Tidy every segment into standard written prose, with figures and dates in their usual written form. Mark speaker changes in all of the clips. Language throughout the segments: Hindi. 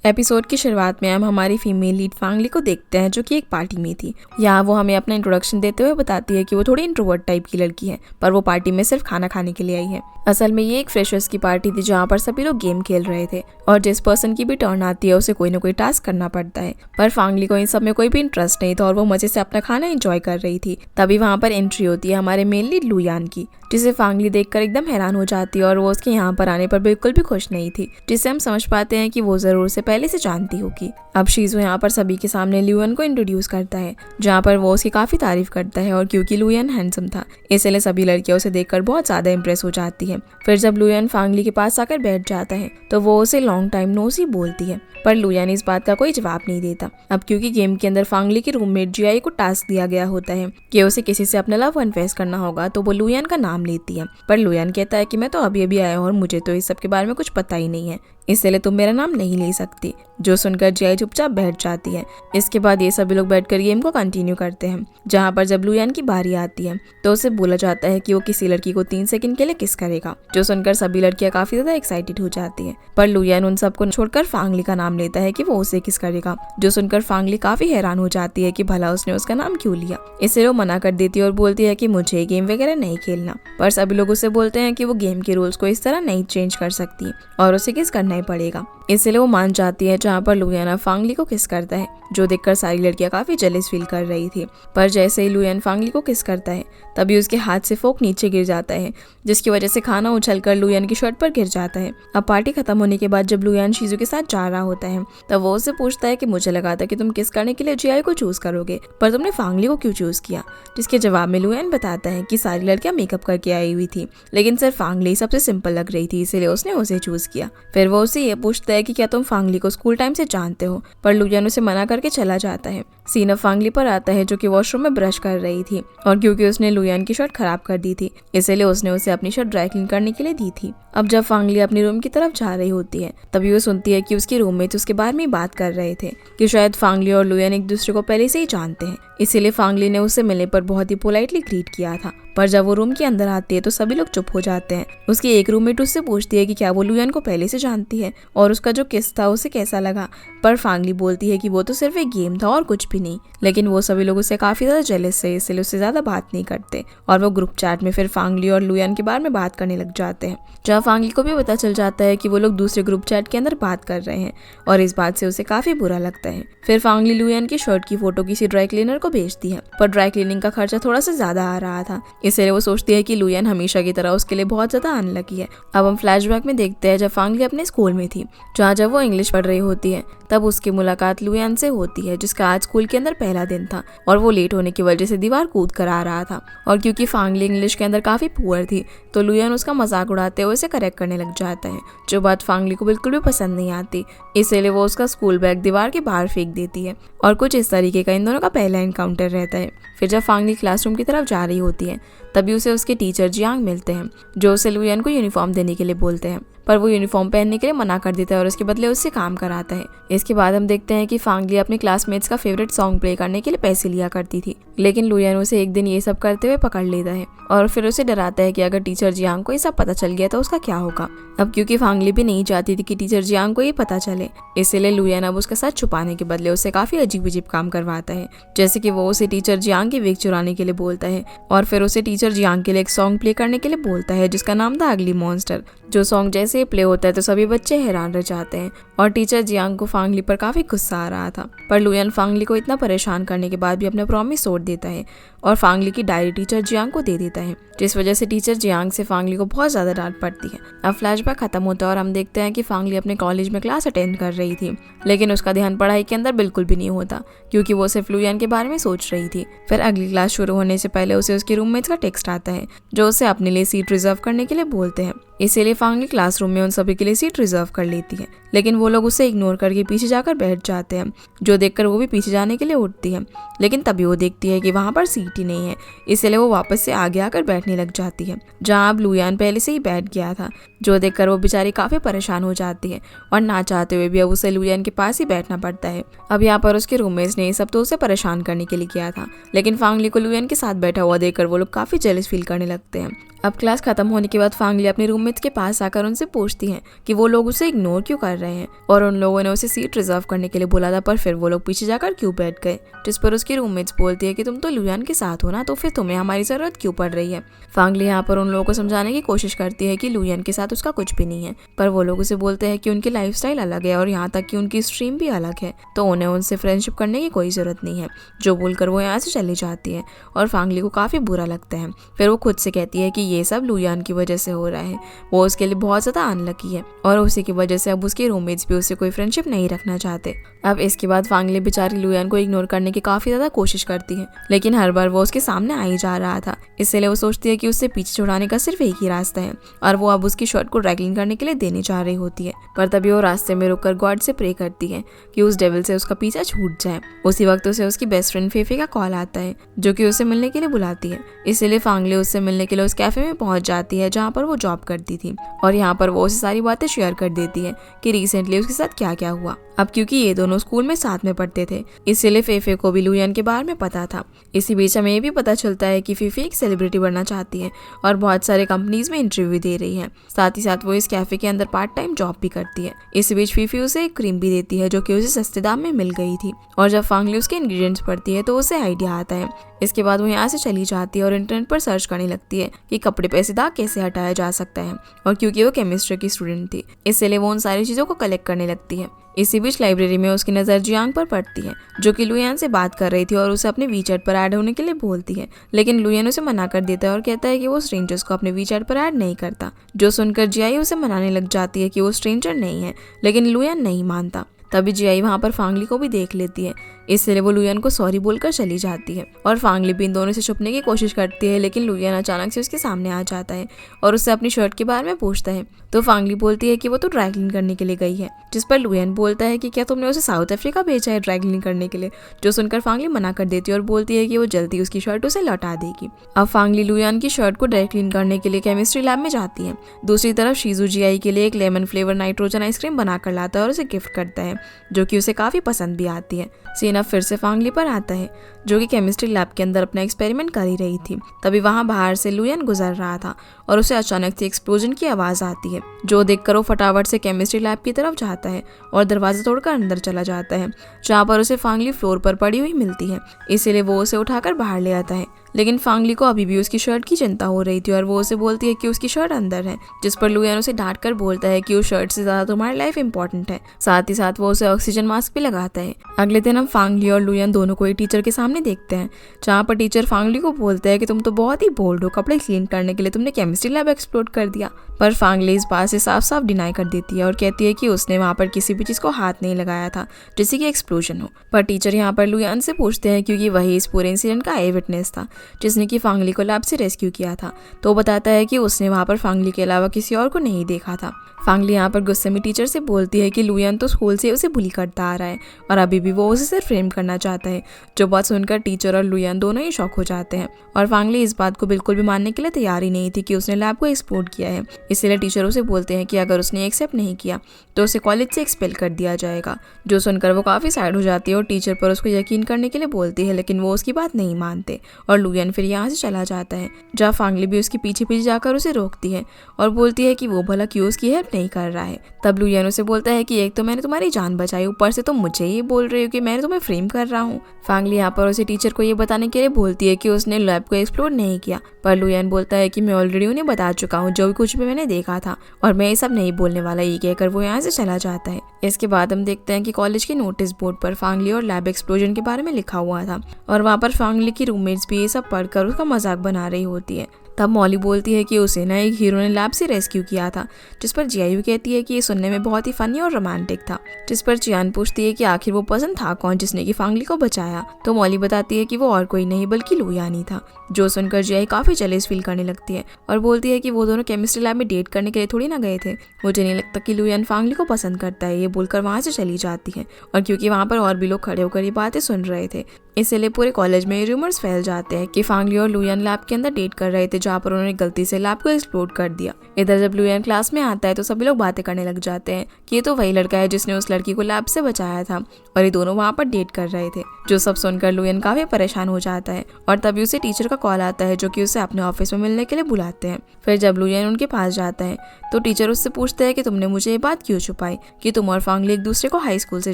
Speaker 1: एपिसोड की शुरुआत में हम हमारी फीमेल लीड फांगली को देखते हैं जो कि एक पार्टी में थी। यहाँ वो हमें अपना इंट्रोडक्शन देते हुए बताती है कि वो थोड़ी इंट्रोवर्ट टाइप की लड़की है, पर वो पार्टी में सिर्फ खाना खाने के लिए आई है। असल में ये एक फ्रेशर्स की पार्टी थी जहाँ पर सभी लोग गेम खेल रहे थे और जिस पर्सन की भी टर्न आती है उसे कोई ना कोई टास्क करना पड़ता है। पर फांगली को इन सब में कोई भी इंटरेस्ट नहीं था और वो मजे से अपना खाना एंजॉय कर रही थी। तभी वहाँ पर एंट्री होती है हमारे मेन लीड लुयान की, जिसे फांगली देखकर एकदम हैरान हो जाती है और वो उसके यहाँ पर आने पर बिल्कुल भी खुश नहीं थी, जिससे हम समझ पाते हैं कि वो जरूर से पहले से जानती होगी। अब शीजू यहाँ पर सभी के सामने लुयन को इंट्रोड्यूस करता है, जहाँ पर वो उसकी काफी तारीफ करता है और क्योंकि लुयन हैंडसम था इसलिए सभी लड़कियां उसे देखकर बहुत ज्यादा इंप्रेस हो जाती है। फिर जब लुयन फांगली के पास आकर बैठ जाता है तो वो उसे लॉन्ग टाइम नो सी बोलती है, पर लुयन इस बात का कोई जवाब नहीं देता। अब क्योंकि गेम के अंदर फांगली की रूममेट जियाई को टास्क दिया गया होता है कि उसे किसी से अपना लव कन्फेस करना होगा, तो वो लुयन का नाम लेती है। पर लुयन कहता है कि मैं तो अभी अभी आया हूँ और मुझे तो इस सब के बारे में कुछ पता ही नहीं है, इसलिए तुम मेरा नाम नहीं ले सकती। जो सुनकर जियाई चुपचाप बैठ जाती है। इसके बाद ये सभी लोग बैठकर गेम को कंटिन्यू करते हैं, जहाँ पर जब लुयन की बारी आती है तो उसे बोला जाता है कि वो किसी लड़की को 3 सेकंड के लिए किस करेगा। जो सुनकर सभी लड़कियां काफी ज्यादा एक्साइटेड हो जाती है, पर लुयन उन सबको छोड़कर फांगली का नाम लेता है कि वो उसे किस करेगा। जो सुनकर फांगली काफी हैरान हो जाती है कि भला उसने उसका नाम क्यों लिया। इसलिए वो मना कर देती है और बोलती है कि मुझे गेम वगैरह नहीं खेलना। पर सभी लोग उसे बोलते हैं कि वो गेम के रूल्स को इस तरह नहीं चेंज कर सकती और उसे किस करना ही पड़ेगा। इसलिए वो मान जाती है, जहाँ पर लुयन फांगली को किस करता है, जो देखकर सारी लड़कियां काफी जेलस फील कर रही थी। पर जैसे ही लुयन फांगली को किस करता है तभी उसके हाथ से फोक नीचे गिर जाता है, जिसकी वजह से खाना उछलकर लुयन की शर्ट पर गिर जाता है। अब पार्टी खत्म होने के बाद जब लुयन शीजू के साथ जा रहा होता है तब वो उससे पूछता है कि मुझे लगा था कि तुम किस करने के लिए जियाई को चूज करोगे, पर तुमने फांगली को क्यों चूज किया। जिसके जवाब में लुयन बताता है कि सारी लड़कियां मेकअप करके आई हुई थी, लेकिन सिर्फ फांगली सबसे सिंपल लग रही थी, इसलिए उसने उसे चूज किया। फिर वो उससे ये पूछता है कि क्या तुम फांगली को स्कूल टाइम से जानते हो, पर लुयन उसे मना करके चला जाता है। सीन अब फांगली पर आता है जो कि वॉशरूम में ब्रश कर रही थी और क्योंकि उसने लुयन की शर्ट खराब कर दी थी इसलिए उसने उसे अपनी शर्ट ड्राई क्लीन करने के लिए दी थी। अब जब फांगली अपनी रूम की तरफ जा रही होती है तभी वो सुनती है कि उसकी रूममेट उसके बारे में बात कर रहे थे कि शायद फांगली और लुयन एक दूसरे को पहले से ही जानते हैं, इसीलिए फांगली ने उससे मिलने पर बहुत ही पोलाइटली ग्रीट किया था। पर जब वो रूम के अंदर आती है तो सभी लोग चुप हो जाते हैं। उसकी एक रूममेट उससे पूछती है कि क्या वो लुयन को पहले से जानती है और उसका जो किस था उसे कैसा लगा, पर फांगली बोलती है कि वो तो सिर्फ एक गेम था और कुछ भी नहीं। लेकिन वो सभी लोग उससे काफी ज्यादा जेलस है, इसलिए उससे ज्यादा बात नहीं करते और वो ग्रुप चैट में फिर फांगली और लुयन के बारे में बात करने लग जाते हैं, जहाँ फांगली को भी पता चल जाता है कि वो लोग दूसरे ग्रुप चैट के अंदर बात कर रहे हैं और इस बात से उसे काफी बुरा लगता है। फिर फांगली लुयन की शर्ट की फोटो किसी ड्राई क्लीनर को भेजती है, पर ड्राई क्लीनिंग का खर्चा थोड़ा सा ज्यादा आ रहा था, इसलिए वो सोचती है कि लुयन हमेशा की तरह उसके लिए बहुत ज्यादा अनलकी है। अब हम फ्लैशबैक में देखते हैं जब फांगली अपने स्कूल में थी, जहाँ जब वो इंग्लिश पढ़ रही होती है तब उसकी मुलाकात लुयन से होती है, जिसका आज स्कूल के अंदर पहला दिन था और वो लेट होने की वजह से दीवार कूद कर आ रहा था। और क्योंकि फांगली इंग्लिश के अंदर काफी पुअर थी तो लुयन उसका मजाक उड़ाते हुए उसे करेक्ट करने लग जाता है, जो बात फांगली को बिल्कुल भी पसंद नहीं आती। इसलिए वो उसका स्कूल बैग दीवार के बाहर फेंक देती है और कुछ इस तरीके का इन दोनों का पहला एनकाउंटर रहता है। फिर जब फांगली क्लासरूम की तरफ जा रही होती है तभी उसे उसके टीचर जियांग मिलते हैं, जो उसे लुयन को यूनिफॉर्म देने के लिए बोलते हैं, पर वो यूनिफॉर्म पहनने के लिए मना कर देता है और उसके बदले उससे काम कराता है। इसके बाद हम देखते हैं कि फांगली अपने क्लासमेट्स का फेवरेट सॉन्ग प्ले करने के लिए पैसे लिया करती थी, लेकिन लुयन उसे एक दिन ये सब करते हुए पकड़ लेता है और फिर उसे डराता है कि अगर टीचर जियांग को ये सब पता चल गया तो उसका क्या होगा। अब क्योंकि फांगली भी नहीं चाहती थी कि टीचर जियांग को ये पता चले, इसलिए लुयन अब उसका सच छुपाने के बदले उसे काफी अजीब अजीब काम करवाता है, जैसे कि वो उसे टीचर जियांग की विग चुराने के लिए बोलता है और फिर उसे टीचर जियांग के लिए एक सॉन्ग प्ले करने के लिए बोलता है जिसका नाम था अगली मॉन्स्टर। जो सॉन्ग जैसे ही प्ले होता है तो सभी बच्चे हैरान रह जाते हैं और टीचर जियांग को फांगली पर काफी गुस्सा आ रहा था, पर लुयन फांगली को इतना परेशान करने के बाद भी अपना प्रॉमिस तोड़ देता है और फांगली की डायरी टीचर जियांग को दे देता है, जिस वजह से टीचर जियांग से फांगली को बहुत ज्यादा डांट पड़ती है। अब फ्लैशबैक खत्म होता है और हम देखते हैं कि फांगली अपने कॉलेज में क्लास अटेंड कर रही थी, लेकिन उसका ध्यान पढ़ाई के अंदर बिल्कुल भी नहीं होता क्योंकि वो सिर्फ लुयन के बारे में सोच रही थी। फिर अगली क्लास शुरू होने से पहले उसे उसके रूममेट्स का टेक्स्ट आता है जो उसे अपने लिए सीट रिजर्व करने के लिए बोलते हैं, इसीलिए फांगली क्लासरूम में उन सभी के लिए सीट रिजर्व कर लेती है, लेकिन वो लोग उसे इग्नोर करके पीछे जाकर बैठ जाते हैं, जो देखकर वो भी पीछे जाने के लिए उठती है, लेकिन तभी वो देखती है कि वहाँ पर सीट ही नहीं है, इसलिए वो वापस से आगे आकर बैठने लग जाती है, जहाँ अब लुयन पहले से ही बैठ गया था, जो देखकर वो बेचारी काफी परेशान हो जाती है और ना चाहते हुए भी अब उसे लुयन के पास ही बैठना पड़ता है। अब यहाँ पर उसके रूममेट्स ने सब तो उसे परेशान करने के लिए किया था, लेकिन फांगली को लुयन के साथ बैठा हुआ देखकर वो लोग काफी जेलस फील करने लगते हैं। अब क्लास खत्म होने के बाद फांगली अपने रूम रूममेट्स के पास आकर उनसे पूछती हैं कि वो लोग उसे इग्नोर क्यों कर रहे हैं और उन लोगों ने उसे सीट रिजर्व करने के लिए बोला था, पर फिर वो लोग पीछे जाकर क्यों बैठ गए। जिस पर उसकी रूममेट्स बोलती है कि तुम तो लुयान के साथ हो ना, तो फिर तुम्हें हमारी जरूरत क्यों पड़ रही है। फांगली यहाँ पर उन लोगों को समझाने की कोशिश करती है कि लुयान के साथ उसका कुछ भी नहीं है, पर वो लोग उसे बोलते हैं कि उनकी लाइफस्टाइल अलग है और यहाँ तक कि उनकी स्ट्रीम भी अलग है, तो उन्हें उनसे फ्रेंडशिप करने की कोई जरूरत नहीं है। जो बोलकर वो यहाँ से चली जाती है और फांगली को काफी बुरा लगता है। फिर वो खुद से कहती है कि ये सब लुयान की वजह से हो रहा है, वो उसके लिए बहुत ज्यादा अनलकी है और उसी की वजह से अब उसके रूममेट्स भी उससे कोई फ्रेंडशिप नहीं रखना चाहते। अब इसके बाद फांगली बेचारी लुयान को इग्नोर करने की काफी ज्यादा कोशिश करती है, लेकिन हर बार वो उसके सामने आ ही जा रहा था। इसलिए वो सोचती है कि उससे पीछे छुड़ाने का सिर्फ एक ही रास्ता है और वो अब उसकी शर्ट को ड्राई क्लीन करने के लिए देने जा रही होती है। पर तभी वो रास्ते में रुककर गॉड से प्रे करती है कि उस डेविल से उसका पीछा छूट जाए। उसी वक्त उसे उसकी बेस्ट फ्रेंड फेफे का कॉल आता है जो कि उसे मिलने के लिए बुलाती है। इसीलिए फांगली उससे मिलने के लिए उस कैफे में पहुंच जाती है जहाँ पर वो जॉब करती थी और यहाँ पर वो उसे सारी बातें शेयर कर देती है कि रिसेंटली उसके साथ क्या क्या हुआ। अब क्योंकि ये दोनों स्कूल में साथ में पढ़ते थे, इसीलिए फेफे को भी लुयान के बारे में पता था। इसी बीच हमें ये भी पता चलता है कि फेफे एक सेलिब्रिटी बनना चाहती है और बहुत सारे कंपनीज में इंटरव्यू दे रही है। साथ ही साथ वो इस कैफे के अंदर पार्ट टाइम जॉब भी करती है। इस बीच फीफी उसे एक क्रीम भी देती है जो कि उसे सस्ते दाम में मिल गई थी और जब फांगली उसके इंग्रेडिएंट्स पढ़ती है तो उसे आइडिया आता है। इसके बाद वो यहाँ से चली जाती है और इंटरनेट पर सर्च करने लगती है कि कपड़े पे से दाग कैसे हटाया जा सकता है और क्योंकि वो केमिस्ट्री की स्टूडेंट थी इसलिए वो उन सारी चीज़ों को कलेक्ट करने लगती है। इसी बीच लाइब्रेरी में उसकी नज़र जियांग पर पड़ती है जो कि लुयान से बात कर रही थी और उसे अपने वीचैट पर ऐड होने के लिए बोलती है, लेकिन लुयान उसे मना कर देता है और कहता है कि वो स्ट्रेंजर्स को अपने वीचैट पर ऐड नहीं करता। जो सुनकर जियाई उसे मनाने लग जाती है कि वो स्ट्रेंजर नहीं है, लेकिन लुयान नहीं मानता। तभी जियाई वहाँ पर फांगली को भी देख लेती है, इसलिए वो लुयान को सॉरी बोलकर चली जाती है और फांगली भी इन दोनों से छुपने की कोशिश करती है, लेकिन लुयान अचानक से उसके सामने आ जाता है और उससे अपनी शर्ट के बारे में पूछता है। तो फांगली बोलती है कि वो तो ड्राई क्लीन करने के लिए गई है, जिस पर लुयान बोलता है कि क्या तुमने उसे साउथ अफ्रीका भेजा है ड्राई क्लीन करने के लिए। जो सुनकर फांगली मना कर देती है और बोलती है कि वो जल्दी उसकी शर्ट उसे लौटा देगी। अब फांगली लुयान की शर्ट को ड्राई क्लीन करने के लिए केमिस्ट्री लैब में जाती है। दूसरी तरफ शीजू जियाई के लिए एक लेमन फ्लेवर नाइट्रोजन आइसक्रीम बनाकर लाता है और उसे गिफ्ट करता है जो कि उसे काफी पसंद भी आती है। सीन अब फिर से फांगली पर आता है जो कि केमिस्ट्री लैब के अंदर अपना एक्सपेरिमेंट कर ही रही थी। तभी वहां बाहर से लुयान गुजर रहा था और उसे अचानक से एक्सप्लोजन की आवाज आती है, जो देखकर वो फटाफट से केमिस्ट्री लैब की तरफ जाता है और दरवाजा तोड़कर अंदर चला जाता है, जहाँ पर उसे फांगली फ्लोर पर पड़ी हुई मिलती है। इसीलिए वो उसे उठाकर बाहर ले आता है, लेकिन फांगली को अभी भी उसकी शर्ट की चिंता हो रही थी और वो उसे बोलती है कि उसकी शर्ट अंदर है, जिस पर लुयान उसे डांट कर बोलता है कि उस शर्ट से ज्यादा तुम्हारी लाइफ इंपॉर्टेंट है। साथ ही साथ वो उसे ऑक्सीजन मास्क भी लगाता है। अगले दिन हम फांगली और लुयान दोनों को एक टीचर के सामने देखते हैं, जहाँ पर टीचर फांगली को बोलता है कि तुम तो बहुत ही बोल्ड हो, कपड़े क्लीन करने के लिए तुमने केमिस्ट्री लैब एक्सप्लोर कर दिया। पर फांगली इस बात से साफ साफ डिनाई कर देती है और कहती है कि उसने वहाँ पर किसी भी चीज को हाथ नहीं लगाया था जिससे कि एक्सप्लोजन हो। पर टीचर यहाँ पर लुयान से पूछते हैं क्योंकि वही इस पूरे इंसिडेंट का आई विटनेस था जिसने कि फांगली को लैब से रेस्क्यू किया था। तो वो बताता है कि उसने वहाँ पर फांगली के अलावा किसी और को नहीं देखा था। फांगली यहाँ पर गुस्से में टीचर से बोलती है कि लुयान तो स्कूल से उसे बुली करता आ रहा है और अभी भी वो उसे सिर्फ फ्रेम करना चाहता है। जो बात सुनकर टीचर और लुयान दोनों ही शॉक हो जाते हैं और फांगली इस बात को बिल्कुल भी मानने के लिए तैयार ही नहीं थी कि उसने लैब को एक्सप्लोर किया है। इसलिए टीचर उसे बोलते हैं कि अगर उसने एक्सेप्ट नहीं किया तो उसे कॉलेज से एक्सपेल कर दिया जाएगा। जो सुनकर वो काफी सैड हो जाती है और टीचर पर उसको यकीन करने के लिए बोलती है, लेकिन वो उसकी बात नहीं मानते और लुयान फिर यहाँ से चला जाता है, जहाँ फांगली भी उसके पीछे पीछे जाकर उसे रोकती है और बोलती है कि वो भला क्यों उसकी हेल्प नहीं कर रहा है। तब लुयान उसे बोलता है कि एक तो मैंने तुम्हारी जान बचाई, ऊपर से तुम मुझे ये बोल रही हो कि मैंने तुम्हें फ्रेम कर रहा हूँ। फांगली यहाँ पर उसे टीचर को ये बताने के लिए बोलती है कि उसने लैब को एक्सप्लोर नहीं किया, पर लुयान बोलता है कि मैं ऑलरेडी उन्हें बता चुका हूँ जो भी कुछ भी मैंने देखा था और मैं ये सब नहीं बोलने वाला। ये कहकर वो यहाँ से चला जाता है। इसके बाद हम देखते हैं कि कॉलेज के नोटिस बोर्ड पर फांगली और लैब एक्सप्लोजन के बारे में लिखा हुआ था और वहाँ पर फांगली की रूममेट्स भी ये सब पढ़कर उसका मजाक बना रही होती है। तब मॉली बोलती है कि उसे ना एक हीरो ने लैब से रेस्क्यू किया था, जिस पर जियाई कहती है कि ये सुनने में बहुत ही फनी और रोमांटिक था। जिस पर चियान पूछती है कि आखिर वो पर्सन था कौन जिसने कि फांगली को बचाया। तो मॉली बताती है कि वो और कोई नहीं बल्कि लुयान ही था। जो सुनकर जियाई काफी जेलस फील करने लगती है और बोलती है कि वो दोनों केमिस्ट्री लैब में डेट करने के लिए थोड़ी ना गए थे, मुझे नहीं लगता कि लुयान फांगली को पसंद करता है। ये बोलकर वहाँ से चली जाती है और क्योंकि वहाँ पर और भी लोग खड़े होकर ये बातें सुन रहे थे, इसलिए पूरे कॉलेज में रूमर्स फैल जाते हैं कि फांगली और लुयान लैब के अंदर डेट कर रहे थे, जहाँ पर उन्होंने गलती से लैब को एक्सप्लोर कर दिया। इधर जब लुयान क्लास में आता है तो सभी लोग बातें करने लग जाते हैं कि ये तो वही लड़का है जिसने उस लड़की को लैब से बचाया था और ये दोनों वहाँ पर डेट कर रहे थे। जो सब सुनकर लुयन काफी परेशान हो जाता है और तभी उसे टीचर का कॉल आता है जो कि उसे अपने ऑफिस में मिलने के लिए बुलाते हैं। फिर जब लुयन उनके पास जाता है तो टीचर उससे पूछते हैं कि तुमने मुझे ये बात क्यों छुपाई कि तुम और फांगली एक दूसरे को हाई स्कूल से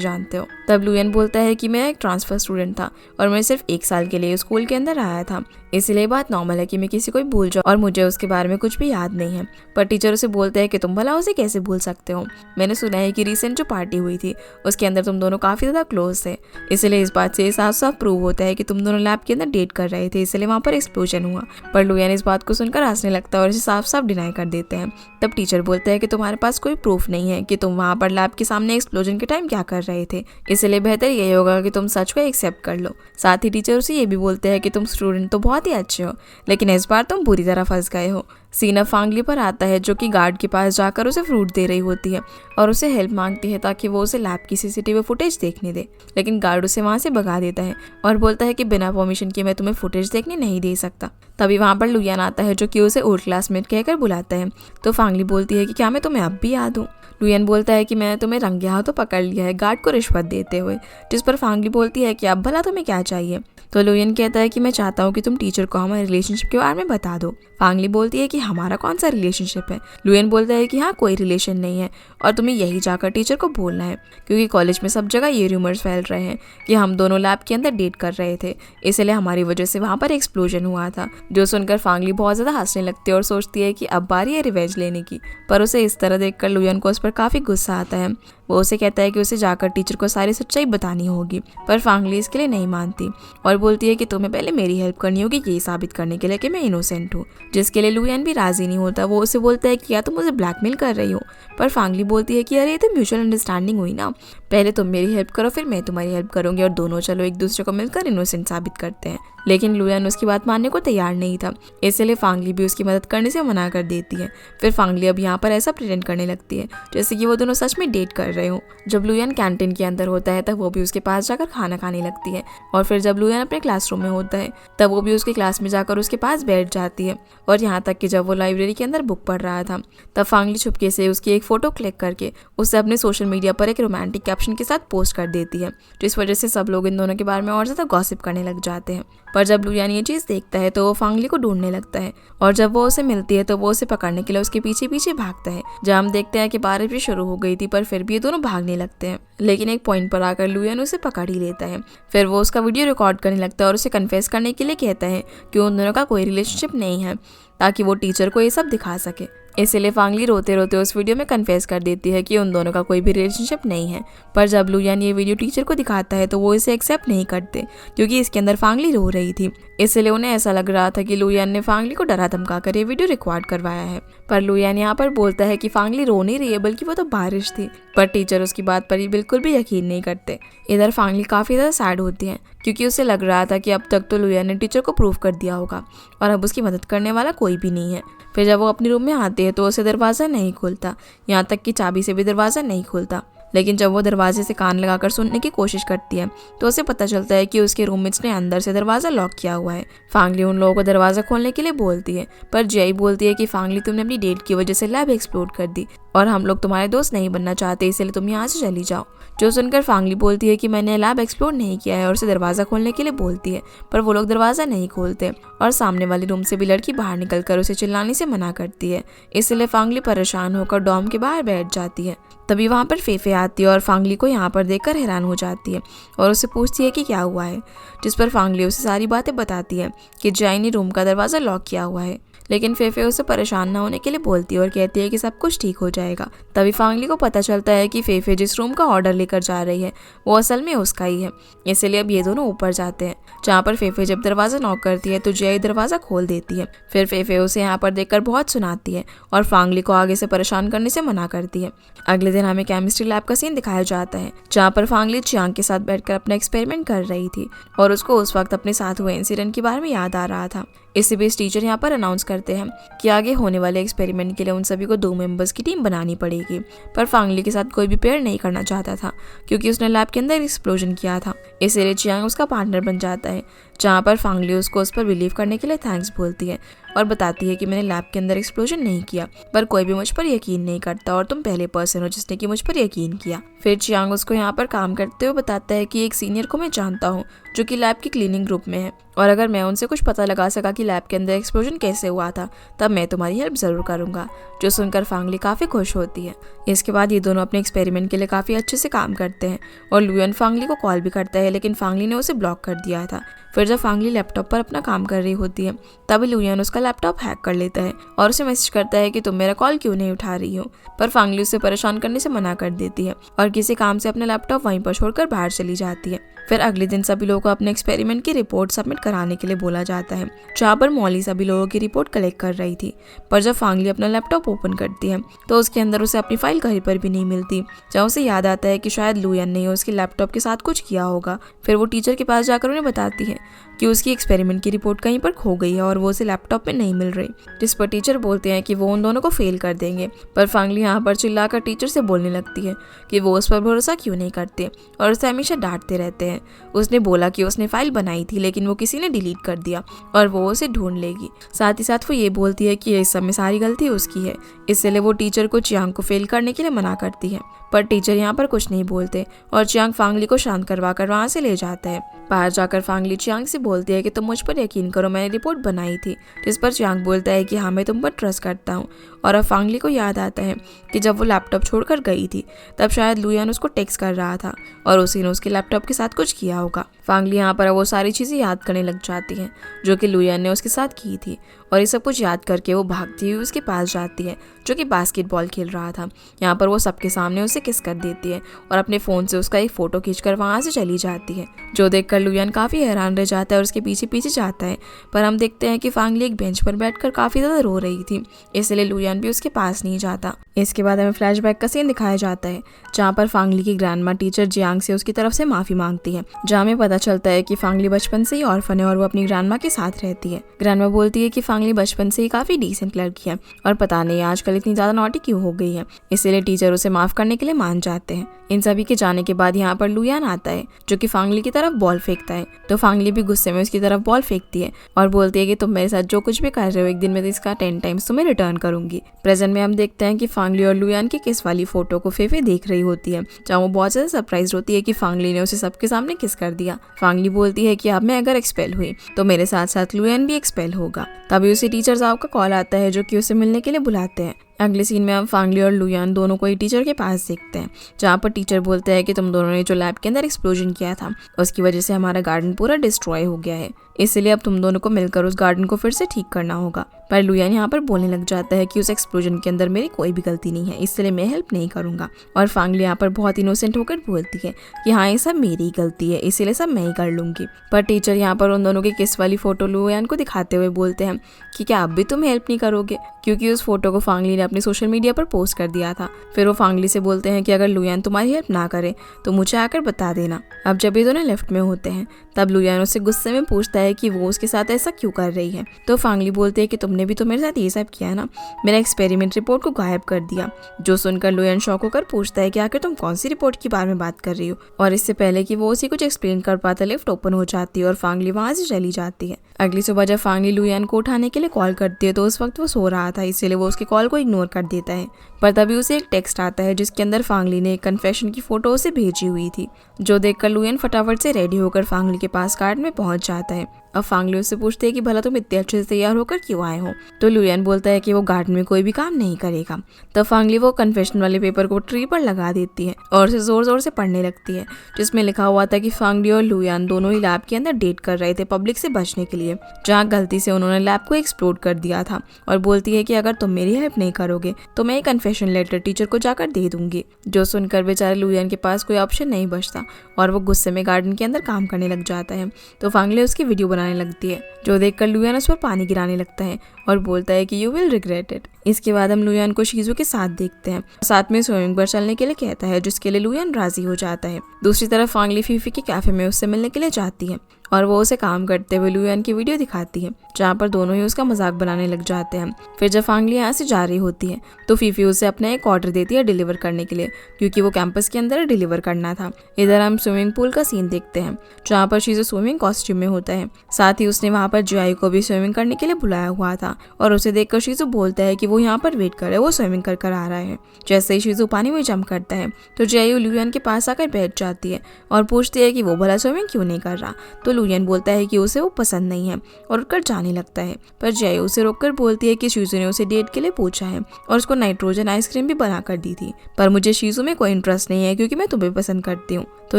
Speaker 1: जानते हो। तब लुयन बोलता है कि मैं एक ट्रांसफर स्टूडेंट था और मैं सिर्फ 1 साल के लिए स्कूल के अंदर आया था, इसलिए बात नॉर्मल है कि मैं किसी को भूल जाऊँ और मुझे उसके बारे में कुछ भी याद नहीं है। पर टीचर उसे बोलते हैं कि तुम भला उसे कैसे भूल सकते हो, मैंने सुना है कि रिसेंट जो पार्टी हुई थी उसके अंदर तुम दोनों काफी ज्यादा क्लोज थे, इसलिए इस बात से साफ साफ प्रूव होता है कि तुम दोनों लैब के अंदर डेट कर रहे थे, इसलिए वहाँ पर एक्सप्लोजन हुआ। पर लुयन इस बात को सुनकर हंसने लगता है और इसे साफ साफ डिनाई कर देते हैं। तब टीचर बोलते हैं कि तुम्हारे पास कोई प्रूफ नहीं है कि तुम वहाँ पर लैब के सामने एक्सप्लोजन के टाइम क्या कर रहे थे, इसलिए बेहतर यही होगा कि तुम सच को एक्सेप्ट कर लो। साथ ही टीचर उसे ये भी बोलते हैं कि तुम स्टूडेंट तो बहुत ही अच्छे हो, लेकिन इस बार तुम बुरी तरह फंस गए हो। सीन अब फांगली पर आता है जो कि गार्ड के पास जाकर उसे फ्रूट दे रही होती है और उसे हेल्प मांगती है ताकि वो उसे लैब की सीसीटीवी फुटेज देखने दे, लेकिन गार्ड उसे वहां से भगा देता है और बोलता है कि बिना परमिशन के मैं तुम्हें फुटेज देखने नहीं दे सकता। तभी वहां पर लुयन आता है जो कि उसे ओल्ड क्लासमेट कहकर बुलाता है। तो फांगली बोलती है कि क्या मैं तुम्हें अब भी याद हूँ। लुयन बोलता है कि मैंने तुम्हें रंगे हाथों पकड़ लिया है गार्ड को रिश्वत देते हुए, जिस पर फांगली बोलती है कि अब भला तुम्हें क्या चाहिए। तो लुयन कहता है कि मैं चाहता हूँ कि तुम टीचर को हमारे रिलेशनशिप के बारे में बता दो। फांगली बोलती है कि हमारा कौन सा रिलेशनशिप है। लुयन बोलता है कि हाँ कोई रिलेशन नहीं है और तुम्हें यही जाकर टीचर को बोलना है, क्योंकि कॉलेज में सब जगह ये रूमर्स फैल रहे हैं कि हम दोनों लैब के अंदर डेट कर रहे थे, इसलिए हमारी वजह से वहाँ पर एक्सप्लोजन हुआ था। जो सुनकर फांगली बहुत ज़्यादा हंसने लगती है और सोचती है कि अब बारी है रिवेंज लेने की। पर उसे इस तरह देखकर लुयन को उस पर काफ़ी गुस्सा आता है। वो उसे कहता है कि उसे जाकर टीचर को सारी सच्चाई बतानी होगी, पर फांगली इसके लिए नहीं मानती और बोलती है कि तुम्हें पहले मेरी हेल्प करनी होगी ये साबित करने के लिए कि मैं इनोसेंट हूँ, जिसके लिए लुयन भी राजी नहीं होता। वो उसे बोलता है कि क्या तुम मुझे ब्लैकमेल कर रही हो, पर फांगली बोलती है कि अरे ये तो म्यूचुअल अंडरस्टैंडिंग हुई ना, पहले तुम मेरी हेल्प करो फिर मैं तुम्हारी हेल्प करूंगी और दोनों चलो एक दूसरे को मिलकर इनोसेंट साबित करते हैं। लेकिन लुयन उसकी बात मानने को तैयार नहीं था, इसलिए फांगली भी उसकी मदद करने से मना कर देती है। फिर फांगली अब यहाँ पर ऐसा प्रिटेंड करने लगती है जैसे कि वो दोनों सच में डेट कर रहे हो। जब लुयन कैंटीन के अंदर होता है तब वो भी उसके पास जाकर खाना खाने लगती है और फिर जब लुयन अपने क्लासरूम में होता है तब वो भी उसके क्लास में जाकर उसके पास बैठ जाती है। और यहाँ तक कि जब वो लाइब्रेरी के अंदर बुक पढ़ रहा था तब फांगली छुपके से उसकी एक फोटो क्लिक करके उसे अपने सोशल मीडिया पर एक रोमांटिक कैप्शन के साथ पोस्ट कर देती है, जिस वजह से सब लोग इन दोनों के बारे में और ज़्यादा गॉसिप करने लग जाते हैं। पर जब लुयन ये चीज़ देखता है तो वो फांगली को ढूंढने लगता है और जब वो उसे मिलती है तो वो उसे पकड़ने के लिए उसके पीछे पीछे भागता है। जब हम देखते हैं कि बारिश भी शुरू हो गई थी पर फिर भी ये दोनों भागने लगते हैं, लेकिन एक पॉइंट पर आकर लुयन उसे पकड़ ही लेता है। फिर वो उसका वीडियो रिकॉर्ड करने लगता है और उसे कन्फेस करने के लिए कहता है कि उन दोनों का कोई रिलेशनशिप नहीं है, ताकि वो टीचर को ये सब दिखा सके। इसलिए फांगली रोते रोते उस वीडियो में कन्फेस कर देती है कि उन दोनों का कोई भी रिलेशनशिप नहीं है। पर जब लुयन ये वीडियो टीचर को दिखाता है तो वो इसे एक्सेप्ट नहीं करते, क्योंकि इसके अंदर फांगली रो रही थी। इसलिए उन्हें ऐसा लग रहा था कि लुयन ने फांगली को डरा धमका कर ये वीडियो रिकॉर्ड करवाया है। पर लुयन यहाँ पर बोलता है कि फांगली रो नहीं रही है बल्कि वो तो बारिश थी। पर टीचर उसकी बात पर ही बिल्कुल भी यकीन नहीं करते। इधर फांगली काफ़ी ज़्यादा सैड होती है, क्योंकि उसे लग रहा था कि अब तक तो लुयन ने टीचर को प्रूव कर दिया होगा और अब उसकी मदद करने वाला कोई भी नहीं है। फिर जब वो अपने रूम में आती है तो उसे दरवाज़ा नहीं खुलता, यहाँ तक कि चाबी से भी दरवाज़ा नहीं खुलता। लेकिन जब वो दरवाजे से कान लगाकर सुनने की कोशिश करती है तो उसे पता चलता है कि उसके रूममेट्स ने अंदर से दरवाज़ा लॉक किया हुआ है। फांगली उन लोगों को दरवाज़ा खोलने के लिए बोलती है, पर जय बोलती है कि फांगली तुमने अपनी डेट की वजह से लैब एक्सप्लोर कर दी और हम लोग तुम्हारे दोस्त नहीं बनना चाहते, इसलिए तुम यहाँ से चली जाओ। जो सुनकर फांगली बोलती है कि मैंने लैब एक्सप्लोर नहीं किया है और उसे दरवाज़ा खोलने के लिए बोलती है, पर वो लोग दरवाज़ा नहीं खोलते और सामने वाले रूम से भी लड़की बाहर निकलकर उसे चिल्लाने से मना करती है। इसलिए फांगली परेशान होकर डॉर्म के बाहर बैठ जाती है। तभी वहाँ पर फेफे आती है और फांगली को यहाँ पर देखकर हैरान हो जाती है और उससे पूछती है कि क्या हुआ है, जिस पर फांगली उसे सारी बातें बताती है कि जय ने रूम का दरवाज़ा लॉक किया हुआ है। लेकिन फेफे उसे परेशान न होने के लिए बोलती है और कहती है कि सब कुछ ठीक हो जाएगा। तभी फांगली को पता चलता है कि फेफे जिस रूम का ऑर्डर लेकर जा रही है वो असल में उसका ही है, इसलिए अब ये दोनों ऊपर जाते हैं। जहाँ पर फेफे जब दरवाज़ा नॉक करती है तो जय दरवाज़ा खोल देती है। फिर फेफे उसे यहाँ पर देखकर बहुत सुनाती है और फांगली को आगे से परेशान करने से मना करती है। अगले दिन हमें केमिस्ट्री लैब का सीन दिखाया जाता है, जहाँ पर फांगली चियांग के साथ बैठकर अपना एक्सपेरिमेंट कर रही थी और उसको उस वक्त अपने साथ हुए इंसिडेंट के बारे में याद आ रहा था। इसी बीच टीचर यहाँ पर अनाउंस करते हैं कि आगे होने वाले एक्सपेरिमेंट के लिए उन सभी को 2 मेंबर्स की टीम बनानी पड़ेगी। पर फांगली के साथ कोई भी पेयर नहीं करना चाहता था, क्योंकि उसने लैब के अंदर एक्सप्लोजन किया था। इसलिए चियांग उसका पार्टनर बन जाता है, जहाँ पर फांगली उसको उस पर बिलीव करने के लिए थैंक्स बोलती है और बताती है कि मैंने लैब के अंदर एक्सप्लोजन नहीं किया, पर कोई भी मुझ पर यकीन नहीं करता और तुम पहले पर्सन हो जिसने कि मुझ पर यकीन किया। फिर चियांग उसको यहाँ पर काम करते हुए बताता है कि एक सीनियर को मैं जानता हूँ जो कि लैब की क्लीनिंग ग्रुप में है, और अगर मैं उनसे कुछ पता लगा सका कि लैब के अंदर एक्सप्लोजन कैसे हुआ था तब मैं तुम्हारी हेल्प जरूर करूंगा। जो सुनकर फांगली काफ़ी खुश होती है। इसके बाद ये दोनों अपने एक्सपेरिमेंट के लिए काफ़ी अच्छे से काम करते हैं और लुयन फांगली को कॉल भी करता है, लेकिन फांगली ने उसे ब्लॉक कर दिया था। फिर जब फांगली लैपटॉप पर अपना काम कर रही होती है तभी लुयन उसका लैपटॉप हैक कर लेता है और उसे मैसेज करता है कि तुम मेरा कॉल क्यों नहीं उठा रही हो, पर फांगली उसे परेशान करने से मना कर देती है और किसी काम से अपना लैपटॉप वहीं पर छोड़कर बाहर चली जाती है। फिर अगले दिन सभी लोगों को अपने एक्सपेरिमेंट की रिपोर्ट सबमिट कराने के लिए बोला जाता है, जहाँ पर मॉली सभी लोगों की रिपोर्ट कलेक्ट कर रही थी। पर जब फांगली अपना लैपटॉप ओपन करती है तो उसके अंदर उसे अपनी फाइल कहीं पर भी नहीं मिलती, जहाँ उसे याद आता है कि शायद लुयन ने उसके लैपटॉप के साथ कुछ किया होगा। फिर वो टीचर के पास जाकर उन्हें बताती है कि उसकी एक्सपेरिमेंट की रिपोर्ट कहीं पर खो गई है और वो उसे लैपटॉप में नहीं मिल रही, जिस पर टीचर बोलते हैं कि वो उन दोनों को फेल कर देंगे। पर फांगली यहाँ पर चिल्लाकर टीचर से बोलने लगती है कि वो उस पर भरोसा क्यों नहीं करते और उसे हमेशा डांटते रहते हैं। उसने बोला कि उसने फाइल बनाई थी लेकिन वो किसी ने डिलीट कर दिया और वो उसे ढूंढ लेगी। साथ ही साथ वो ये बोलती है कि इस सब में सारी गलती उसकी है, इसलिए वो टीचर को चियांग को फेल करने के लिए मना करती है। पर टीचर यहाँ पर कुछ नहीं बोलते और चियांग फांगली को शांत करवा कर वहाँ से ले जाता है। बाहर जाकर फांगली चियांग से बोलती है कि तुम मुझ पर यकीन करो, मैंने रिपोर्ट बनाई थी, जिस पर चियांग बोलता है कि हाँ मैं तुम पर ट्रस्ट करता हूँ। और अब फांगली को याद आता है कि जब वो लैपटॉप छोड़कर गई थी तब शायद लुयन उसको टेक्स्ट कर रहा था और उसी ने उसके लैपटॉप के साथ कुछ किया होगा। फांगली यहाँ पर वो सारी चीज़ें याद करने लग जाती हैं जो कि लुयन ने उसके साथ की थी और ये सब कुछ याद करके वो भागती हुई उसके पास जाती है जो कि बास्केटबॉल खेल रहा था। यहाँ पर वो सबके सामने उसे किस कर देती है और अपने फ़ोन से उसका एक फ़ोटो खींचकर वहाँ से चली जाती है, जो देखकर लुयन काफ़ी हैरान रह जाता है और उसके पीछे पीछे जाता है। पर हम देखते हैं कि फांगली एक बेंच पर बैठकर काफ़ी ज़्यादा रो रही थी, इसलिए लुयन भी उसके पास नहीं जाता। इसके बाद हमें फ्लैशबैक का सीन दिखाया जाता है जहाँ पर फांगली की ग्रैंडमा टीचर जियांग से उसकी तरफ से माफ़ी मांगती है, जहाँ हमें पता चलता है कि फांगली बचपन से ही ऑर्फन है और वो अपनी ग्रैंडमा के साथ रहती है। ग्रैंडमा बोलती है कि फांगली बचपन से ही काफ़ी डिसेंट लड़की है और पता नहीं आजकल इतनी ज़्यादा नॉटी क्यों हो गई है, इसीलिए टीचर उसे माफ़ करने के लिए मान जाते हैं। इन सभी के जाने के बाद यहाँ पर लुयन आता है जो कि फांगली की तरफ बॉल फेंकता है, तो फांगली भी गुस्से में उसकी तरफ बॉल फेंकती है और बोलती है कि तुम मेरे साथ जो कुछ भी कर रहे हो एक दिन में इसका 10 टाइम्स तुम्हें रिटर्न करूंगी। प्रेजेंट में हम देखते हैं कि फांगली और लुयन की किस वाली फोटो को फेफे देख रही होती है, जहाँ वो बहुत ज़्यादा सरप्राइज होती है कि फांगली ने उसे सबके सामने किस कर दिया। फांगली बोलती है कि अब मैं अगर एक्सपेल हुई तो मेरे साथ साथ लुयन भी एक्सपेल होगा। तभी उसे टीचर साहब का कॉल आता है जो कि उसे मिलने के लिए बुलाते हैं। अगले सीन में हम फांगली और लुयन दोनों को ही टीचर के पास देखते हैं, जहाँ पर टीचर बोलते हैं कि तुम दोनों ने जो लैब के अंदर एक्सप्लोजन किया था उसकी वजह से हमारा गार्डन पूरा डिस्ट्रॉय हो गया है, इसलिए अब तुम दोनों को मिलकर उस गार्डन को फिर से ठीक करना होगा। पर लुयन यहाँ पर बोलने लग जाता है कि उस एक्सप्लोजन के अंदर मेरी कोई भी गलती नहीं है, इसलिए मैं हेल्प नहीं करूंगा। और फांगली यहाँ पर बहुत इनोसेंट होकर बोलती है कि हाँ ये सब मेरी ही गलती है, इसीलिए सब मैं ही कर लूंगी। पर टीचर यहाँ पर उन दोनों की किस वाली फोटो लुयन को दिखाते हुए बोलते हैं कि क्या अब भी तुम हेल्प नहीं करोगे, क्योंकि उस फोटो को फांगली ने अपने सोशल मीडिया पर पोस्ट कर दिया था। फिर वो फांगली से बोलते हैं कि अगर लुयन तुम्हारी हेल्प ना करे तो मुझे आकर बता देना। अब जब ये दोनों लेफ्ट में होते हैं तब लुयन उससे गुस्से में पूछता है कि वो उसके साथ ऐसा क्यों कर रही है, तो फांगली बोलती है कि तुमने भी तो मेरे साथ ये सब किया है ना, मेरा एक्सपेरिमेंट रिपोर्ट को गायब कर दिया। जो सुनकर लुयन शॉक होकर पूछता है कि आखिर तुम कौन सी रिपोर्ट के बारे में बात कर रही हो, और इससे पहले कि वो उसे कुछ एक्सप्लेन कर पाता लिफ्ट ओपन हो जाती है और फांगली वहां से चली जाती है। अगली सुबह जब फांगली लुयन को उठाने के लिए कॉल करती है तो उस वक्त वो सो रहा था, इसलिए वो उसके कॉल को इग्नोर कर देता है। पर तभी उसे एक टेक्स्ट आता है जिसके अंदर फांगली ने एक कन्फेशन की फोटो उसे भेजी हुई थी, जो देखकर लुयन फटाफट से रेडी होकर फांगली के पास गार्डन में पहुंच जाता है। अब फांगली उससे पूछती है कि भला तुम इतने अच्छे से तैयार होकर क्यों आए हो, तो लुयन बोलता है कि वो गार्डन में कोई भी काम नहीं करेगा। तब फांगली वो कन्फेशन वाले पेपर को ट्री पर लगा देती है और उसे जोर जोर से पढ़ने लगती है, जिसमें लिखा हुआ था कि फांगली और लुयन दोनों ही लैब के अंदर डेट कर रहे थे पब्लिक से बचने के लिए, जहाँ गलती से उन्होंने लैब को एक्सप्लोड कर दिया था। और बोलती है कि अगर तुम मेरी हेल्प नहीं करोगे तो मैं एक कन्फेशन लेटर टीचर को जाकर दे दूंगी। जो सुनकर बेचारे लुयन के पास कोई ऑप्शन नहीं बचता और वो गुस्से में गार्डन के अंदर काम करने लग जाता है। तो फांगली उसकी वीडियो बनाने लगती है, जो देखकर लुयन उस पर पानी गिराने लगता है और बोलता है कि यू विल रिग्रेट इट। इसके बाद हम लुयन को शीजू के साथ देखते हैं, साथ में स्विमिंग पर चलने के लिए कहता है, जिसके लिए लुयन राजी हो जाता है। दूसरी तरफ फांगली फीफी के कैफे में उससे मिलने के लिए जाती है और वो उसे काम करते हुए लुयान की वीडियो दिखाती है, जहाँ पर दोनों ही उसका मजाक बनाने लग जाते हैं। फिर जब फांगली यहाँ से जा रही होती है तो फीफी उसे अपना एक ऑर्डर देती है डिलीवर करने के लिए, क्योंकि वो कैंपस के अंदर डिलीवर करना था। इधर हम स्विमिंग पूल का सीन देखते हैं, जहाँ पर शीजो स्विमिंग कॉस्ट्यूम में होता है। साथ ही उसने वहाँ पर जियाई को भी स्विमिंग करने के लिए बुलाया हुआ था और उसे देखकर शीजो बोलता है कि वो यहाँ पर वेट करे, वो स्विमिंग कर आ रहा है। जैसे ही शीजो पानी में जंप करता है तो जियाई लुयान के पास आकर बैठ जाती है और पूछती है कि वो भला स्विमिंग क्यों नहीं कर रहा। तो लुयान बोलता है कि उसे वो पसंद नहीं है और उठकर जाने लगता है। पर जियाई उसे रोककर बोलती है कि शीजो ने उसे डेट के लिए पूछा है और उसको नाइट्रोजन आइसक्रीम भी बना कर दी थी, पर मुझे शीजो में कोई इंटरेस्ट नहीं है क्योंकि मैं तुम्हें पसंद करती हूँ। तो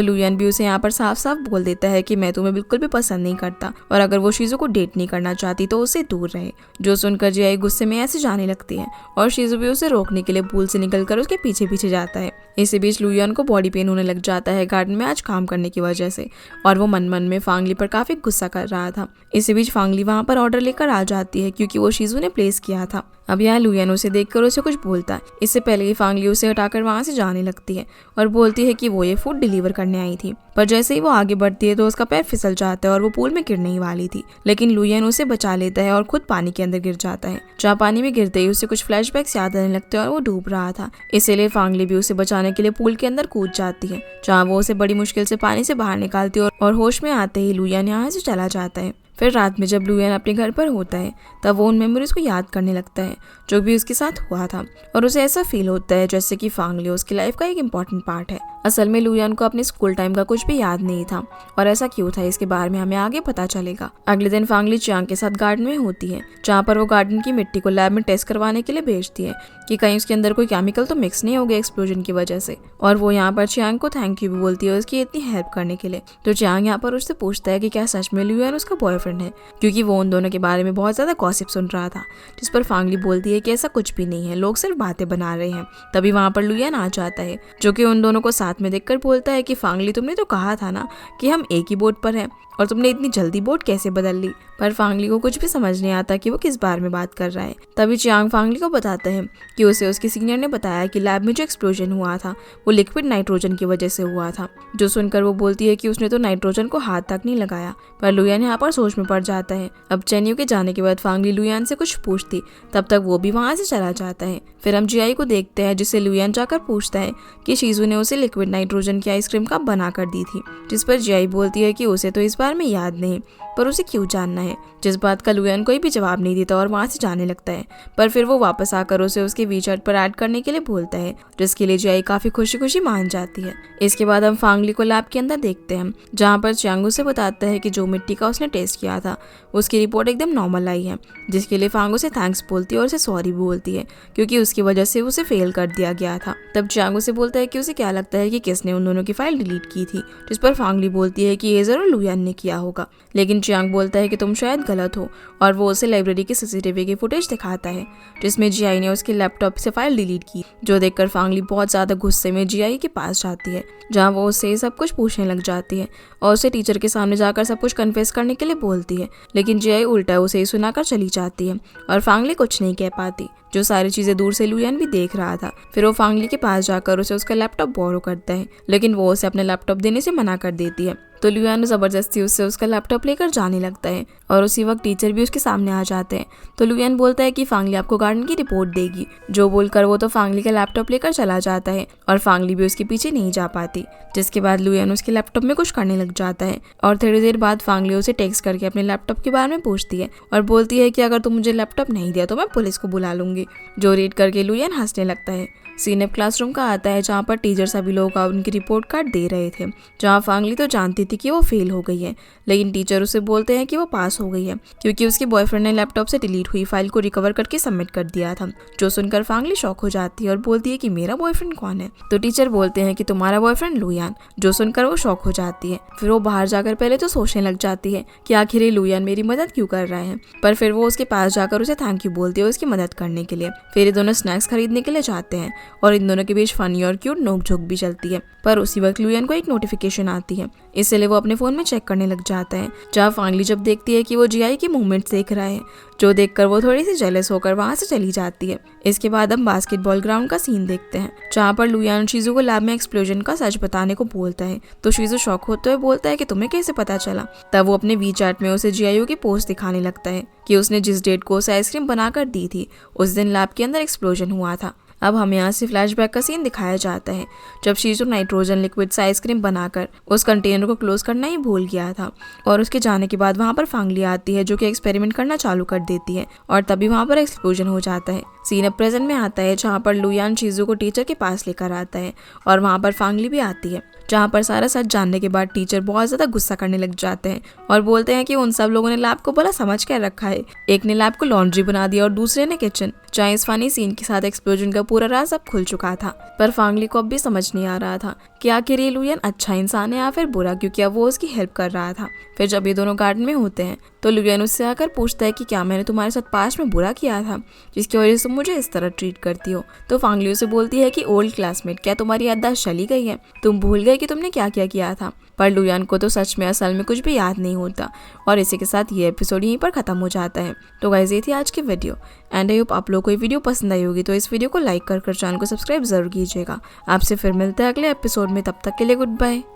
Speaker 1: लुयान भी उसे यहाँ पर साफ साफ बोल देता है कि मैं तुम्हें बिल्कुल भी पसंद नहीं करता और अगर वो शीजो को डेट नहीं करना चाहती तो उससे दूर रहे। जो सुनकर जियाई गुस्से में ऐसे जाने लगती है और शीजो भी उसे रोकने के लिए पूल से निकलकर उसके पीछे पीछे जाता है। इसी बीच लुयान को बॉडी पेन होने लग जाता है गार्डन में आज काम करने की वजह से, और वो मन मन में फांगली पर काफी गुस्सा कर रहा था। इसी बीच फांगली वहाँ पर ऑर्डर लेकर आ जाती है क्योंकि वो शीजो ने प्लेस किया था। अब यहाँ लुयान उसे देखकर उसे कुछ बोलता है। इससे पहले ही फांगली उसे हटाकर वहाँ से जाने लगती है और बोलती है कि वो ये फूड डिलीवर करने आई थी। पर जैसे ही वो आगे बढ़ती है तो उसका पैर फिसल जाता है और वो पूल में गिरने ही वाली थी, लेकिन लुयान उसे बचा लेता है और खुद पानी के अंदर गिर जाता है। जहाँ पानी में गिरते ही उसे कुछ फ्लैशबैक्स याद आने लगते हैं और वो डूब रहा था। इसीलिए फांगली भी उसे बचाने के लिए पूल के अंदर कूद जाती है, जहाँ वो उसे बड़ी मुश्किल से पानी से बाहर निकालती है और होश में आते ही लुयान यहाँ से चला जाता है। फिर रात में जब लुयान अपने घर पर होता है तब वो उन मेमोरीज को याद करने लगता है जो भी उसके साथ हुआ था, और उसे ऐसा फील होता है जैसे कि फांगली उसकी लाइफ का एक इम्पॉर्टेंट पार्ट है। असल में लुयान को अपने स्कूल टाइम का कुछ भी याद नहीं था और ऐसा क्यों था इसके बारे में हमें आगे पता चलेगा। अगले दिन फांगली चियांग के साथ गार्डन में होती है, जहाँ पर वो गार्डन की मिट्टी को लैब में टेस्ट करवाने के लिए भेजती है कि कहीं उसके अंदर कोई केमिकल तो मिक्स नहीं हो गया एक्सप्लोजन की वजह से। और वो यहाँ पर चियांग को थैंक यू भी बोलती है उसकी इतनी हेल्प करने के लिए। तो चियांग यहाँ पर उससे पूछता है कि क्या सच में लुयान उसका बॉयफ्रेंड है, क्योंकि वो उन दोनों के बारे में बहुत ज्यादा गॉसिप सुन रहा था। जिस पर फांगली बोलती है कि ऐसा कुछ भी नहीं है, लोग सिर्फ बातें बना रहे हैं। तभी वहाँ पर लुयान आ जाता है जो कि उन दोनों को साथ में देखकर बोलता है कि फांगली तुमने तो कहा था ना कि हम एक ही बोट पर हैं, और तुमने इतनी जल्दी बोट कैसे बदल ली। पर फांगली को कुछ भी समझ नहीं आता कि वो किस बारे में बात कर रहा है। तभी चियांग फांगली को बताता है कि उसे उसके सीनियर ने बताया कि लैब में जो एक्सप्लोजन हुआ था वो लिक्विड नाइट्रोजन की वजह से हुआ था। जो सुनकर वो बोलती है कि उसने तो नाइट्रोजन को हाथ तक नहीं लगाया। पर लुयान यहाँ पर सोच में पड़ जाता है। अब चेन्यू के जाने के बाद फांगली लुयान से कुछ पूछती, तब तक वो भी वहाँ से चला जाता है। फिर हम जियाई को देखते हैं जिससे लुयान जाकर पूछता है कि शीजू ने उसे लिक्विड नाइट्रोजन की आइसक्रीम कब बना कर दी थी, जिस पर जियाई बोलती है कि उसे तो इस बार में याद नहीं, पर उसे क्यों जानना है। जिस बात का लुयान कोई भी जवाब नहीं देता और वहाँ से जाने लगता है। पर फिर वो वापस आकर उसे उसके वीचैट पर ऐड करने के लिए बोलता है, जिसके लिए जियाई काफी खुशी खुशी मान जाती है। इसके बाद हम फांगली को लैब के अंदर देखते हैं, जहाँ पर चियांग से बताता है कि जो मिट्टी का उसने टेस्ट किया था उसकी रिपोर्ट एकदम नॉर्मल आई है, जिसके लिए फांग उसे थैंक्स बोलती है और उसे सॉरी बोलती है क्योंकि उसकी वजह से उसे फेल कर दिया गया था। तब चियांग से बोलता है कि उसे क्या लगता है कि किसने उन दोनों की फाइल डिलीट की थी, जिस पर फांगली बोलती है कि ये जरूर लुयान ने किया होगा। लेकिन चियांग बोलता है कि तुम शायद गलत हो, और वो उसे लाइब्रेरी की सीसीटीवी की फुटेज दिखाता है जिसमें जियाई ने उसके लैपटॉप से फाइल डिलीट की। जो देखकर फांगली बहुत ज्यादा गुस्से में जियाई के पास जाती है, जहाँ वो उससे सब कुछ पूछने लग जाती है और उसे टीचर के सामने जाकर सब कुछ कन्फेस करने के लिए बोलती है। लेकिन जियाई उल्टा उसे ही सुनाकर चली जाती है और फांगली कुछ नहीं कह पाती। जो सारी चीजें दूर से लुयान भी देख रहा था। फिर वो फांगली के पास जाकर उसे उसका लैपटॉप बोरो करता है, लेकिन वो उसे अपना लैपटॉप देने से मना कर देती है। तो लुयान जबरदस्ती उससे उसका लैपटॉप लेकर जाने लगता है और उसी वक्त टीचर भी उसके सामने आ जाते हैं। तो लुयान बोलता है कि फांगली आपको गार्डन की रिपोर्ट देगी। जो बोलकर वो तो फांगली का लैपटॉप लेकर चला जाता है और फांगली भी उसके पीछे नहीं जा पाती। जिसके बाद लुयान उसके लैपटॉप में कुछ करने लग जाता है और थोड़ी देर बाद फांगली उसे टेक्स्ट करके अपने लैपटॉप के बारे में पूछती है और बोलती है कि अगर तुम मुझे लैपटॉप नहीं दिया तो मैं पुलिस को बुला लूंगी। जो रीड करके लुयान हंसने लगता है। सीन अब क्लासरूम का आता है, जहाँ पर टीचर सभी लोग उनकी रिपोर्ट कार्ड दे रहे थे। जहाँ फांगली तो जानती थी कि वो फेल हो गई है, लेकिन टीचर उसे बोलते हैं कि वो पास हो गई है क्योंकि उसके बॉयफ्रेंड ने लैपटॉप से डिलीट हुई फाइल को रिकवर करके सबमिट कर दिया था। जो सुनकर फांगली शॉक हो जाती है और बोलती है कि मेरा बॉयफ्रेंड कौन है। तो टीचर बोलते हैं कि तुम्हारा बॉयफ्रेंड लुयान। जो सुनकर वो शॉक हो जाती है। फिर वो बाहर जाकर पहले तो सोचने लग जाती है कि आखिर लुयान मेरी मदद क्यों कर रहा है, पर फिर वो उसके पास जाकर उसे थैंक यू बोलती है उसकी मदद करने के लिए। फिर ये दोनों स्नैक्स खरीदने के लिए जाते हैं और इन दोनों के बीच फनी और क्यूट नोक-झोंक भी चलती है। पर उसी वक्त लुयन को एक नोटिफिकेशन आती है, इसलिए वो अपने फोन में चेक करने लग जाता है, जहाँ फांगली जब देखती है कि वो जियाई की मूवमेंट्स देख रहा है, जो देखकर वो थोड़ी सी जेलस होकर वहाँ से चली जाती है। इसके बाद हम बास्केटबॉल ग्राउंड का सीन देखते हैं, जहाँ पर लुयान शीजू को लैब में एक्सप्लोजन का सच बताने को बोलता है, तो शीजू शॉक होते हुए बोलता है कि तुम्हें कैसे पता चला। तब वो अपने वी चैट में उसे जियायू की पोस्ट दिखाने लगता है कि उसने जिस डेट को उसे आइसक्रीम बनाकर दी थी उस दिन लैब के अंदर एक्सप्लोजन हुआ था। अब हमें यहाँ से फ्लैशबैक का सीन दिखाया जाता है, जब शीजू नाइट्रोजन लिक्विड से आइसक्रीम बनाकर उस कंटेनर को क्लोज करना ही भूल गया था, और उसके जाने के बाद वहाँ पर फांगली आती है जो कि एक्सपेरिमेंट करना चालू कर देती है, और तभी वहाँ पर एक्सप्लोजन हो जाता है। सीन अब प्रेजेंट में आता है, जहाँ पर लुयान शीजू को टीचर के पास लेकर आता है, और वहाँ पर फांगली भी आती है, जहाँ पर सारा सच जानने के बाद टीचर बहुत ज्यादा गुस्सा करने लग जाते हैं और बोलते हैं कि उन सब लोगों ने लैब को भला समझ कर रखा है, एक ने लैब को लॉन्ड्री बना दिया और दूसरे ने किचन। जहाँ इस फनी सीन के साथ एक्सप्लोजन का पूरा राज अब खुल चुका था, पर फांगली को अब भी समझ नहीं आ रहा था कि आखिर ये लुयन अच्छा इंसान है या फिर बुरा, क्योंकि अब वो उसकी हेल्प कर रहा था। फिर जब ये दोनों गार्डन में होते हैं तो लुयन उससे आकर पूछता है कि क्या मैंने तुम्हारे साथ पास्ट में बुरा किया था जिसकी वजह से मुझे इस तरह ट्रीट करती हो। तो फांगली उसे बोलती है कि ओल्ड क्लासमेट, क्या तुम्हारी याददाश्त चली गई है, तुम भूल गए कि तुमने क्या क्या किया था। पर लुयान को तो सच में असल में कुछ भी याद नहीं होता। और इसी के साथ ये एपिसोड यहीं पर खत्म हो जाता है। तो गाइस, ये थी आज की वीडियो एंड आई होप आप लोगों को ये वीडियो पसंद आई होगी, तो इस वीडियो को लाइक कर चैनल को सब्सक्राइब जरूर कीजिएगा। आपसे फिर मिलते हैं अगले एपिसोड में, तब तक के लिए गुड बाय।